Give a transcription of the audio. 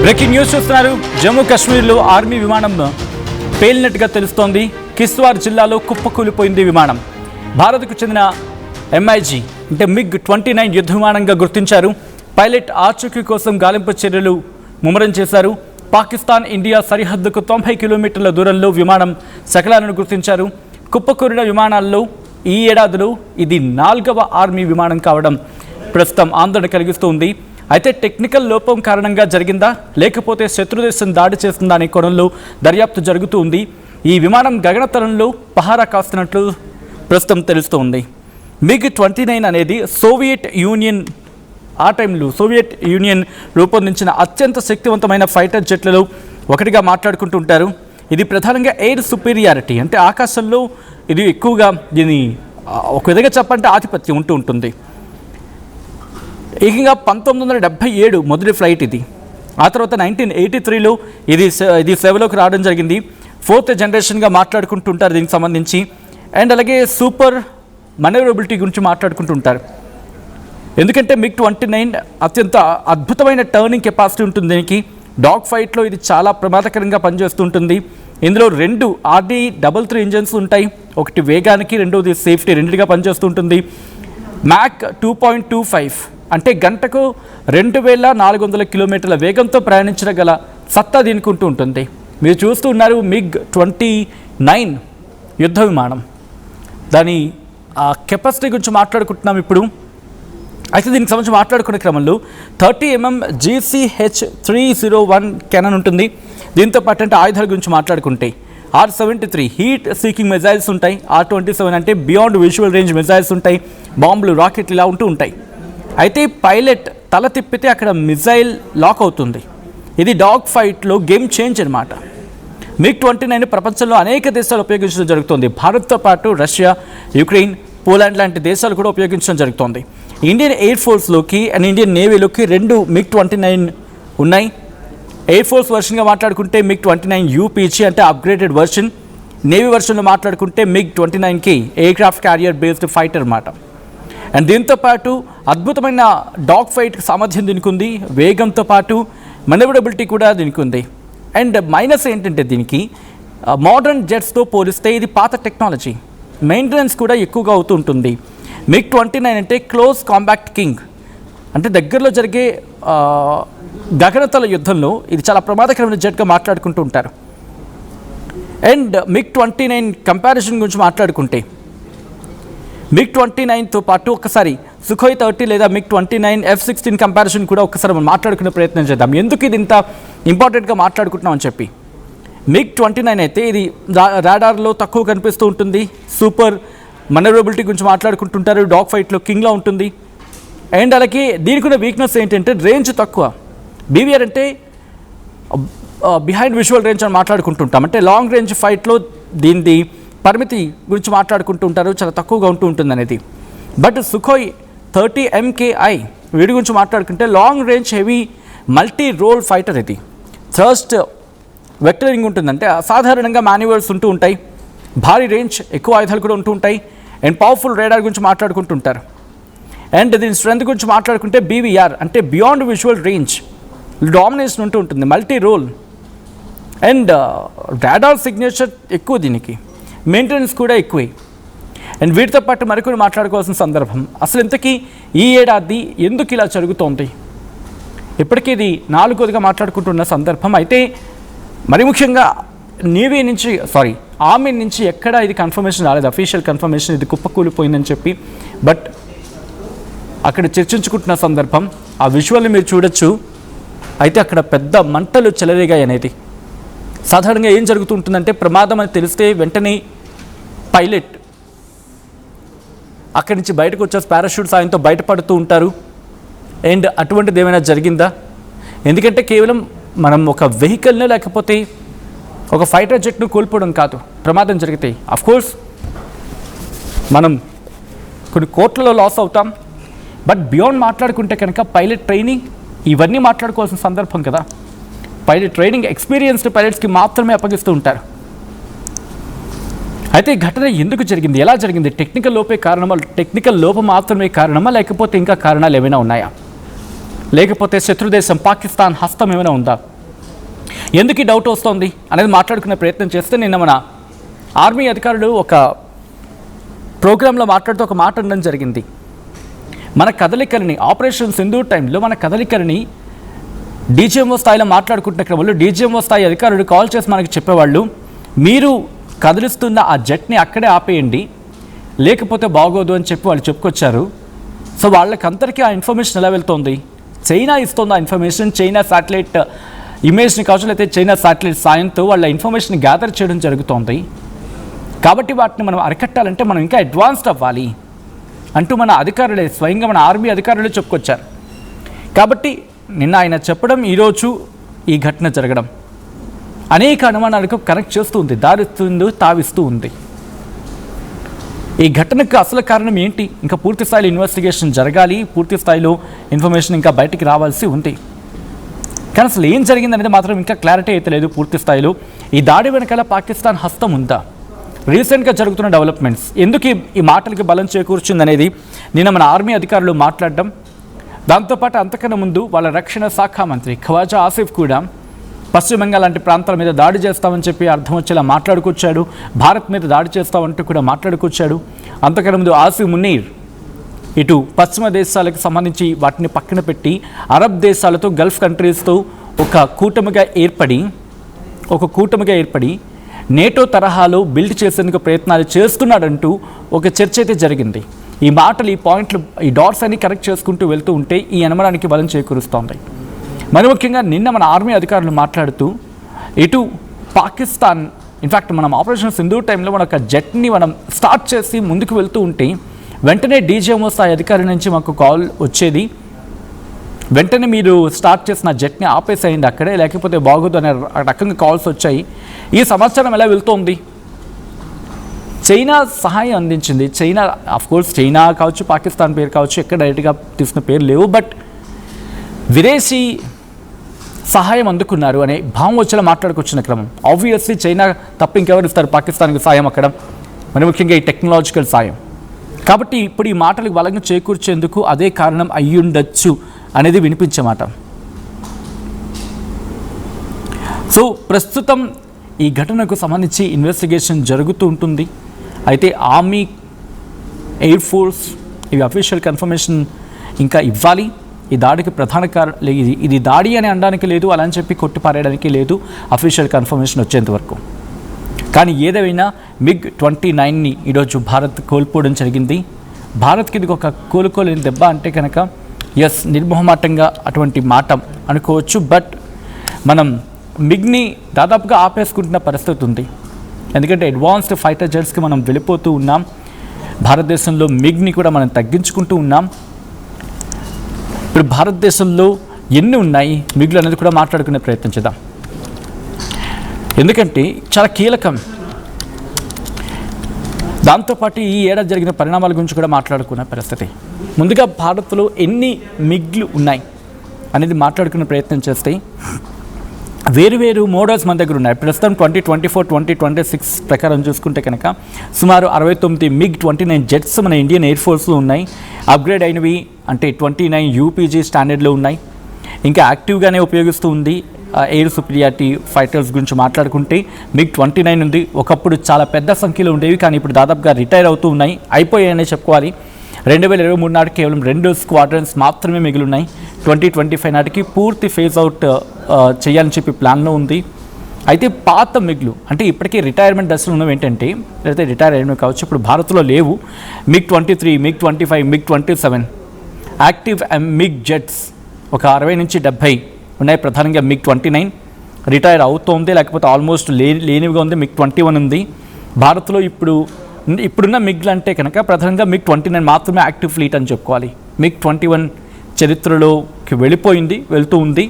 Breaking news చూస్తున్నారు. జమ్మూ కాశ్మీర్లో army విమానం పేలినట్టుగా తెలుస్తోంది. కిశ్వార్ జిల్లాలో కుప్పకూలిపోయింది విమానం. భారత్కు చెందిన MiG అంటే MiG-29 యుద్ధ విమానంగా గుర్తించారు. పైలట్ ఆచూకీ కోసం గాలింపు చర్యలు ముమ్మరం చేశారు. పాకిస్తాన్ ఇండియా సరిహద్దుకు 90 కిలోమీటర్ల దూరంలో విమానం శకలాలను గుర్తించారు. కుప్పకూలిన విమానాల్లో ఈ ఏడాదిలో ఇది 4వ ఆర్మీ విమానం కావడం ప్రస్తుతం ఆందోళన కలిగిస్తోంది. అయితే టెక్నికల్ లోపం కారణంగా జరిగిందా లేకపోతే శత్రుదేశం దాడి చేస్తుందా అనే కోణంలో దర్యాప్తు జరుగుతూ ఉంది. ఈ విమానం గగనతలంలో పహారా కాస్తున్నట్లు ప్రస్తుతం తెలుస్తోంది. MiG-29 అనేది సోవియట్ యూనియన్ రూపొందించిన అత్యంత శక్తివంతమైన ఫైటర్ జెట్లలో ఒకటిగా మాట్లాడుకుంటూ ఉంటారు. ఇది ప్రధానంగా ఎయిర్ సుపీరియారిటీ అంటే ఆకాశంలో ఇది ఎక్కువగా దీని ఒక విధంగా చెప్పంటే ఆధిపత్యం ఉంటుంది. ఏకంగా 1977 మొదటి ఫ్లైట్ ఇది. ఆ తర్వాత 1983లో ఇది సేవలోకి రావడం జరిగింది. 4th జనరేషన్గా మాట్లాడుకుంటుంటారు దీనికి సంబంధించి. అండ్ అలాగే సూపర్ మనోవరబిలిటీ గురించి మాట్లాడుకుంటుంటారు. ఎందుకంటే MiG-29 అత్యంత అద్భుతమైన టర్నింగ్ కెపాసిటీ ఉంటుంది దీనికి. డాగ్ ఫైట్లో ఇది చాలా ప్రమాదకరంగా పనిచేస్తుంటుంది. ఇందులో 2 RD-33 ఇంజన్స్ ఉంటాయి. ఒకటి వేగానికి, రెండవది సేఫ్టీ, రెండుగా పనిచేస్తుంటుంది. మ్యాక్ 2.25 అంటే గంటకు 2400 కిలోమీటర్ల వేగంతో ప్రయాణించగల సత్తా దీనికి ఉంటుంది. మీరు చూస్తూ ఉన్నారు MiG-29 యుద్ధ విమానం. దాని కెపాసిటీ గురించి మాట్లాడుకుంటున్నాం ఇప్పుడు. అయితే దీనికి సంబంధించి మాట్లాడుకునే క్రమంలో 30mm GCH-301 కెనాన్ ఉంటుంది. దీంతో పాటు అంటే ఆయుధాల గురించి మాట్లాడుకుంటే R-73 హీట్ సీకింగ్ మిజైల్స్ ఉంటాయి. R-27 అంటే బియాండ్ విజువల్ రేంజ్ మిజైల్స్ ఉంటాయి. బాంబులు, రాకెట్లు ఇలా ఉంటాయి. అయితే పైలట్ తల తిప్పితే అక్కడ మిజైల్ లాక్ అవుతుంది. ఇది డాగ్ ఫైట్లో గేమ్ చేంజ్ అనమాట. MiG-29 ప్రపంచంలో అనేక దేశాలు ఉపయోగించడం జరుగుతుంది. భారత్తో పాటు రష్యా, యుక్రెయిన్, పోలాండ్ లాంటి దేశాలు కూడా ఉపయోగించడం జరుగుతుంది. ఇండియన్ ఎయిర్ ఫోర్స్లోకి అండ్ ఇండియన్ నేవీలోకి 2 MiG-29 ఉన్నాయి. ఎయిర్ ఫోర్స్ వర్షన్గా మాట్లాడుకుంటే MiG-29 UPG అంటే అప్గ్రేడెడ్ వర్షన్. నేవీ వర్షన్లో మాట్లాడుకుంటే MiG-29K aircraft carrier based fighter అన్నమాట. అండ్ దీంతో పాటు అద్భుతమైన డాగ్ ఫైట్ సామర్థ్యం దీనికి ఉంది. వేగంతో పాటు మనోవరబిలిటీ కూడా దీనికి ఉంది. అండ్ మైనస్ ఏంటంటే దీనికి మోడర్న్ జెట్స్తో పోలిస్తే ఇది పాత టెక్నాలజీ. మెయింటెనెన్స్ కూడా ఎక్కువగా అవుతూ ఉంటుంది. MiG-29 అంటే క్లోజ్ కాంబాక్ట్ కింగ్ అంటే దగ్గరలో జరిగే గగనతల యుద్ధంలో ఇది చాలా ప్రమాదకరమైన జెట్గా మాట్లాడుకుంటూ ఉంటారు. అండ్ MiG-29 కంపారిజన్ గురించి మాట్లాడుకుంటే MiG-29తో పాటు ఒకసారి Sukhoi 30 లేదా MiG-29 F-16 కంపారిజన్ కూడా ఒకసారి మనం మాట్లాడుకునే ప్రయత్నం చేద్దాం. ఎందుకు ఇది ఇంత ఇంపార్టెంట్గా మాట్లాడుకుంటున్నామని చెప్పి. MiG-29 అయితే ఇది రాడార్లో తక్కువ కనిపిస్తూ ఉంటుంది. సూపర్ మనోవరబిలిటీ గురించి మాట్లాడుకుంటుంటారు. డాగ్ ఫైట్లో కింగ్లా ఉంటుంది. అండ్ అలాగే దీనికి కూడా వీక్నెస్ ఏంటంటే రేంజ్ తక్కువ. BVR అంటే బిహైండ్ విజువల్ రేంజ్ అని మాట్లాడుకుంటుంటాం. అంటే లాంగ్ రేంజ్ ఫైట్లో దీనిది పరిమితి గురించి మాట్లాడుకుంటుంటారు, చాలా తక్కువగా ఉంటుంది అనేది. బట్ Sukhoi 30 MKI వీడి గురించి మాట్లాడుకుంటే long range heavy multi role fighter. ఇది థ్రస్ట్ వెక్టరింగ్ ఉంటుందంటే సాధారణంగా మాన్యువల్స్ ఉంటాయి. భారీ రేంజ్, ఎక్కువ ఆయుధాలు కూడా ఉంటాయి. అండ్ పవర్ఫుల్ రేడార్ గురించి మాట్లాడుకుంటుంటారు. అండ్ దీని స్ట్రెంత్ గురించి మాట్లాడుకుంటే BVR అంటే బియాండ్ విజువల్ రేంజ్ డామినేషన్ ఉంటుంది. Multi role and radar signature ఎక్కువ, దీనికి మెయింటెనెన్స్ కూడా ఎక్కువే. అండ్ వీటితో పాటు మరికొన్ని మాట్లాడుకోవాల్సిన సందర్భం, అసలు ఇంతకీ ఈ ఏడాది ఎందుకు ఇలా జరుగుతోంది? ఇప్పటికీ ఇది 4వదిగా మాట్లాడుకుంటున్న సందర్భం. అయితే మరి ముఖ్యంగా ఆర్మీ నుంచి ఎక్కడా ఇది కన్ఫర్మేషన్ రాలేదు, అఫీషియల్ కన్ఫర్మేషన్ ఇది కుప్పకూలిపోయిందని చెప్పి. బట్ అక్కడ చర్చించుకుంటున్న సందర్భం, ఆ విజువల్ని మీరు చూడొచ్చు. అయితే అక్కడ పెద్ద మంటలు చెలరేగాయి అనేది. సాధారణంగా ఏం జరుగుతుంటుందంటే ప్రమాదం అని తెలిస్తే వెంటనే పైలట్ అక్కడి నుంచి బయటకు వచ్చేసి పారాషూట్ సాయంతో బయటపడుతూ ఉంటారు. అండ్ అటువంటిది ఏమైనా జరిగిందా? ఎందుకంటే కేవలం మనం ఒక వెహికల్ని లేకపోతే ఒక ఫైటర్ జెట్ను కోల్పోవడం కాదు, ప్రమాదం జరిగితే అఫ్కోర్స్ మనం కొన్ని కోట్లలో లాస్ అవుతాం. బట్ బియాండ్ మాట్లాడుకుంటే కనుక పైలట్ ట్రైనింగ్ ఇవన్నీ మాట్లాడుకోవాల్సిన సందర్భం కదా. పైలట్ ట్రైనింగ్ ఎక్స్పీరియన్స్డ్ పైలట్స్కి మాత్రమే అప్పగిస్తూ ఉంటారు. అయితే ఈ ఘటన ఎందుకు జరిగింది, ఎలా జరిగింది? టెక్నికల్ లోపం మాత్రమే కారణమా లేకపోతే ఇంకా కారణాలు ఏమైనా ఉన్నాయా? లేకపోతే శత్రుదేశం పాకిస్తాన్ హస్తం ఏమైనా ఉందా? ఎందుకు ఈ డౌట్ వస్తుంది అనేది మాట్లాడుకునే ప్రయత్నం చేస్తే నిన్న మన ఆర్మీ అధికారులు ఒక ప్రోగ్రాంలో మాట్లాడుతూ ఒక మాట అనడం జరిగింది. మన కదలికలని ఆపరేషన్ సింధూర్ టైంలో మన కదలికలని డీజీఎంఓ స్థాయిలో మాట్లాడుకుంటున్న క్రమంలో డీజీఎంఓ స్థాయి అధికారులు కాల్ చేసి మనకి చెప్పేవాళ్ళు, మీరు కదిలిస్తున్న ఆ జెట్ని అక్కడే ఆపేయండి, లేకపోతే బాగోదు అని చెప్పి వాళ్ళు చెప్పుకొచ్చారు. సో వాళ్ళకందరికీ ఆ ఇన్ఫర్మేషన్ ఎలా వెళ్తుంది? చైనా ఇస్తుంది ఆ ఇన్ఫర్మేషన్. చైనా శాటిలైట్ ఇమేజ్ని కావచ్చు, లేకపోతే చైనా శాటిలైట్ సాయంతో వాళ్ళ ఇన్ఫర్మేషన్ గ్యాదర్ చేయడం జరుగుతోంది. కాబట్టి వాటిని మనం అరికట్టాలంటే మనం ఇంకా అడ్వాన్స్డ్ అవ్వాలి అంటూ మన అధికారులే, స్వయంగా మన ఆర్మీ అధికారులే చెప్పుకొచ్చారు. కాబట్టి నిన్న ఆయన చెప్పడం, ఈరోజు ఈ ఘటన జరగడం అనేక అనుమానాలకు కనెక్ట్ చేస్తూ ఉంది, దారిస్తూ తావిస్తూ ఉంది. ఈ ఘటనకు అసలు కారణం ఏంటి? ఇంకా పూర్తి స్థాయిలో ఇన్వెస్టిగేషన్ జరగాలి, పూర్తి స్థాయిలో ఇన్ఫర్మేషన్ ఇంకా బయటికి రావాల్సి ఉంది. కానీ అసలు ఏం జరిగిందనేది మాత్రం ఇంకా క్లారిటీ అయితే లేదు పూర్తి స్థాయిలో. ఈ దాడి వెనకాల పాకిస్తాన్ హస్తం ఉందా? రీసెంట్గా జరుగుతున్న డెవలప్మెంట్స్ ఎందుకు ఈ మాటలకి బలం చేకూర్చుందనేది నిన్న మన ఆర్మీ అధికారులు మాట్లాడడం. దాంతోపాటు అంతకన్నా ముందు వాళ్ళ రక్షణ శాఖ మంత్రి ఖవాజా ఆసిఫ్ కూడా పశ్చిమ బెంగాల్ లాంటి ప్రాంతాల మీద దాడి చేస్తామని చెప్పి అర్థం వచ్చేలా మాట్లాడుకొచ్చాడు. భారత్ మీద దాడి చేస్తామంటూ కూడా మాట్లాడుకొచ్చాడు. అంతకన్నా ముందు ఆసిఫ్ మునీర్ ఇటు పశ్చిమ దేశాలకు సంబంధించి వాటిని పక్కన పెట్టి అరబ్ దేశాలతో, గల్ఫ్ కంట్రీస్తో ఒక కూటమిగా ఏర్పడి నేటో తరహాలో బిల్డ్ చేసేందుకు ప్రయత్నాలు చేస్తున్నాడంటూ ఒక చర్చ అయితే జరిగింది. ఈ మాటలు, ఈ పాయింట్లు, ఈ డాట్స్ అన్ని కరెక్ట్ చేసుకుంటూ వెళ్తూ ఉంటే ఈ అనుమానానికి బలం చేకూరుస్తోంది. మరి ముఖ్యంగా నిన్న మన ఆర్మీ అధికారులు మాట్లాడుతూ ఇటు పాకిస్తాన్, ఇన్ఫ్యాక్ట్ మనం ఆపరేషన్ సింధూర్ టైంలో మన ఒక జెట్ని మనం స్టార్ట్ చేసి ముందుకు వెళ్తూ ఉంటే వెంటనే డీజీఎంఓ స్థాయి అధికారి నుంచి మాకు కాల్ వచ్చేది, వెంటనే మీరు స్టార్ట్ చేసిన జెట్ని ఆపేసేయండి అక్కడే, లేకపోతే బాగోదు అనే రకంగా కాల్స్ వచ్చాయి. ఈ సమాచారం ఎలా వెళ్తోంది? చైనా సహాయం అందించింది. చైనా, అఫ్కోర్స్ చైనా కావచ్చు, పాకిస్తాన్ పేరు కావచ్చు, ఎక్కడ డైరెక్ట్గా తీసుకున్న పేరు లేవు, బట్ విదేశీ సహాయం అందుకున్నారు అనే భావం వచ్చేలా మాట్లాడుకొచ్చిన క్రమం. ఆబ్వియస్లీ చైనా తప్ప ఇంకెవరు ఇస్తారు పాకిస్తాన్కి సాయం అక్కడ, మరి ముఖ్యంగా ఈ టెక్నాలజికల్ సాయం. కాబట్టి ఇప్పుడు ఈ మాటలకు బలంగా చేకూర్చేందుకు అదే కారణం అయ్యుండొచ్చు అనేది వినిపించే మాట. సో ప్రస్తుతం ఈ ఘటనకు సంబంధించి ఇన్వెస్టిగేషన్ జరుగుతూ ఉంటుంది. అయితే ఆర్మీ, ఎయిర్ ఫోర్స్ ఇవి అఫీషియల్ కన్ఫర్మేషన్ ఇంకా ఇవ్వాలి. ఈ దాడికి ప్రధాన కారణం ఇది దాడి అని అనడానికి లేదు, అలా అని చెప్పి కొట్టిపారేయడానికి లేదు, అఫీషియల్ కన్ఫర్మేషన్ వచ్చేంత వరకు. కానీ ఏదేమైనా MiG-29ని ఈరోజు భారత్ కోల్పోవడం జరిగింది. భారత్కి ఇది ఒక కోలుకోలేని దెబ్బ అంటే కనుక ఎస్, నిర్మోహమాటంగా అటువంటి మాట అనుకోవచ్చు. బట్ మనం మిగ్ని దాదాపుగా ఆపేసుకుంటున్న పరిస్థితి ఉంది. ఎందుకంటే అడ్వాన్స్డ్ ఫైటర్ జెట్స్కి మనం వెళ్ళిపోతూ ఉన్నాం. భారతదేశంలో మిగ్ని కూడా మనం తగ్గించుకుంటూ ఉన్నాం. ఇప్పుడు భారతదేశంలో ఎన్ని ఉన్నాయి మిగ్లు అనేది కూడా మాట్లాడుకునే ప్రయత్నం చేద్దాం. ఎందుకంటే చాలా కీలకం. దాంతోపాటు ఈ ఏడాది జరిగిన పరిణామాల గురించి కూడా మాట్లాడుకునే పరిస్థితి. ముందుగా భారత్లో ఎన్ని మిగ్లు ఉన్నాయి అనేది మాట్లాడుకునే ప్రయత్నం చేస్తే వేరు మోడల్స్ మన దగ్గర ఉన్నాయి. ప్రస్తుతం 2024, 2026 ప్రకారం చూసుకుంటే కనుక సుమారు 69 MiG-29 జెట్స్ మన ఇండియన్ ఎయిర్ ఫోర్స్లో ఉన్నాయి. అప్గ్రేడ్ అయినవి అంటే 29 UPG స్టాండర్డ్లో ఉన్నాయి. ఇంకా యాక్టివ్గానే ఉపయోగిస్తూ ఉంది. ఎయిర్ సుపీరియారిటీ ఫైటర్స్ గురించి మాట్లాడుకుంటే MiG-29 ఉంది. ఒకప్పుడు చాలా పెద్ద సంఖ్యలో ఉండేవి, కానీ ఇప్పుడు దాదాపుగా రిటైర్ అవుతూ ఉన్నాయి, అయిపోయాయనే చెప్పుకోవాలి. 2023 నాటికి కేవలం 2 స్క్వాడ్రన్స్ మాత్రమే మిగిలిన్నాయి. 2025 నాటికి పూర్తి ఫేజ్ అవుట్ చేయాలని చెప్పి ప్లాన్లో ఉంది. అయితే పాత మిగ్లు అంటే ఇప్పటికీ రిటైర్మెంట్ దశలో ఉన్నవి ఏంటంటే, లేకపోతే రిటైర్ అయినవి కావచ్చు, ఇప్పుడు భారత్లో లేవు. MiG-23, MiG-25, MiG-27 active MiG jets ఒక 60 నుంచి 70 ఉన్నాయి. ప్రధానంగా MiG-29 రిటైర్ అవుతోంది, లేకపోతే ఆల్మోస్ట్ లేనివిగా ఉంది. MiG-21 ఉంది. భారత్లో ఇప్పుడున్న మిగ్లు అంటే కనుక ప్రధానంగా MiG-29 మాత్రమే యాక్టివ్ ఫ్లీట్ అని చెప్పుకోవాలి. MiG-21 చరిత్రలోకి వెళ్తూ ఉంది.